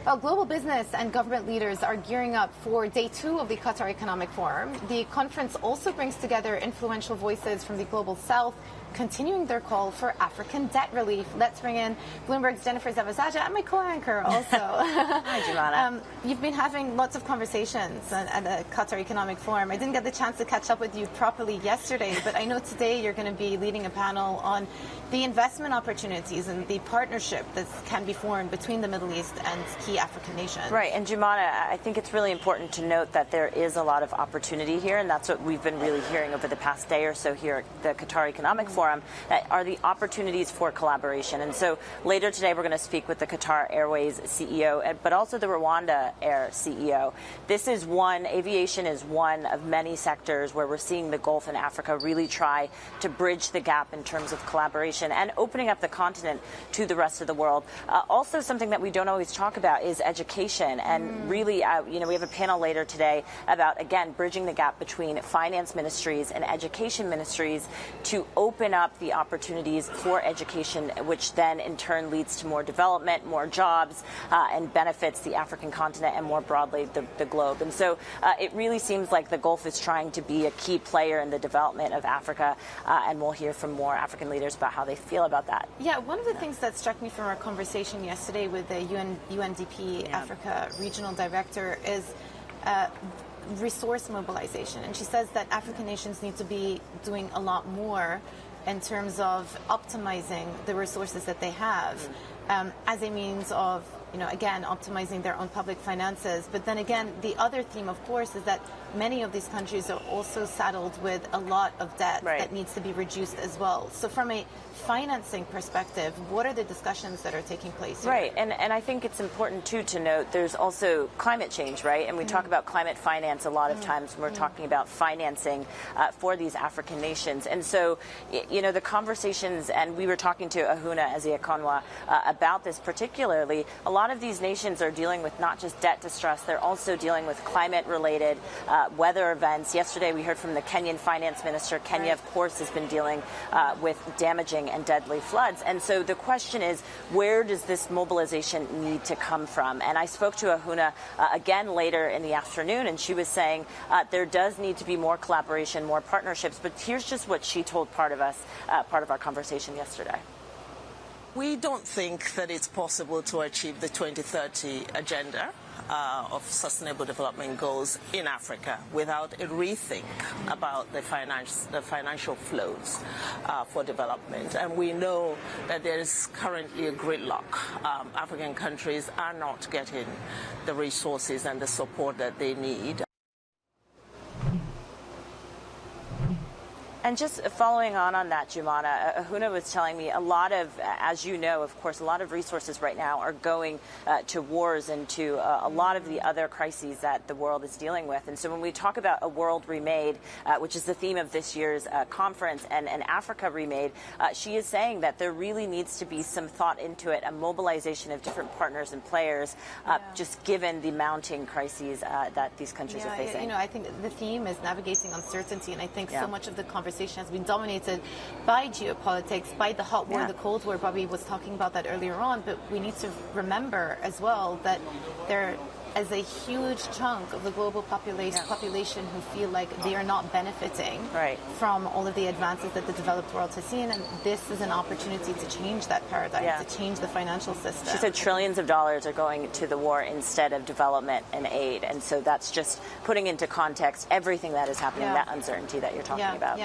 Well, global business and government leaders are gearing up for day 2 of the Qatar Economic Forum. The conference also brings together influential voices from the Global South, continuing their call for African debt relief. Let's bring in Bloomberg's Jennifer Zabasajja and my co-anchor also. Hi, Joumanna. You've been having lots of conversations at the Qatar Economic Forum. I didn't get the chance to catch up with you properly yesterday, but I know today you're going to be leading a panel on the investment opportunities and the partnership that can be formed between the Middle East and key African nations. Right, and Joumanna, I think it's really important to note that there is a lot of opportunity here, and that's what we've been really hearing over the past day or so here at the Qatar Economic Forum, that are the opportunities for collaboration. And so later today we're going to speak with the Qatar Airways CEO, but also the Rwanda Air CEO. Aviation is one of many sectors where we're seeing the Gulf and Africa really try to bridge the gap in terms of collaboration and opening up the continent to the rest of the world. Also, something that we don't always talk about is education. And really, we have a panel later today about, again, bridging the gap between finance ministries and education ministries to open up the opportunities for education, which then in turn leads to more development, more jobs, and benefits the African continent and more broadly the globe. And so it really seems like the Gulf is trying to be a key player in the development of Africa, and we'll hear from more African leaders about how they feel about that. Yeah, one of the things that struck me from our conversation yesterday with the UNDP Africa Regional Director is resource mobilization. And she says that African nations need to be doing a lot more in terms of optimizing the resources that they have as a means of, again, optimizing their own public finances. But then again, the other theme, of course, is that many of these countries are also saddled with a lot of debt that needs to be reduced as well. So from a financing perspective, what are the discussions that are taking place here? Right, and I think it's important, too, to note there's also climate change, right? And we talk about climate finance a lot of times when we're talking about financing for these African nations. And so, the conversations, and we were talking to Ahuna Ezeakonwa about this particularly, a lot of these nations are dealing with not just debt distress, they're also dealing with climate-related weather events. Yesterday we heard from the Kenyan finance minister. Kenya, of course, has been dealing with damaging and deadly floods. And so the question is, where does this mobilization need to come from? And I spoke to Ahuna again later in the afternoon, and she was saying there does need to be more collaboration, more partnerships. But here's just what she told part of our conversation yesterday. We don't think that it's possible to achieve the 2030 agenda of sustainable development goals in Africa without a rethink about the financial flows for development. And we know that there is currently a gridlock. African countries are not getting the resources and the support that they need. And just following on that, Joumanna, Ahuna was telling me a lot of, as you know, of course, a lot of resources right now are going to wars and to a lot of the other crises that the world is dealing with. And so when we talk about a world remade, which is the theme of this year's conference, and Africa remade, she is saying that there really needs to be some thought into it, a mobilization of different partners and players, just given the mounting crises that these countries are facing. I think the theme is navigating uncertainty, and I think so much of the conversation has been dominated by geopolitics, by the hot war, the Cold War. Bobby was talking about that earlier on, but we need to remember as well that there is a huge chunk of the global population who feel like they are not benefiting from all of the advances that the developed world has seen, and this is an opportunity to change that paradigm, to change the financial system. She said trillions of dollars are going to the war instead of development and aid, and so that's just putting into context everything that is happening, that uncertainty that you're talking about.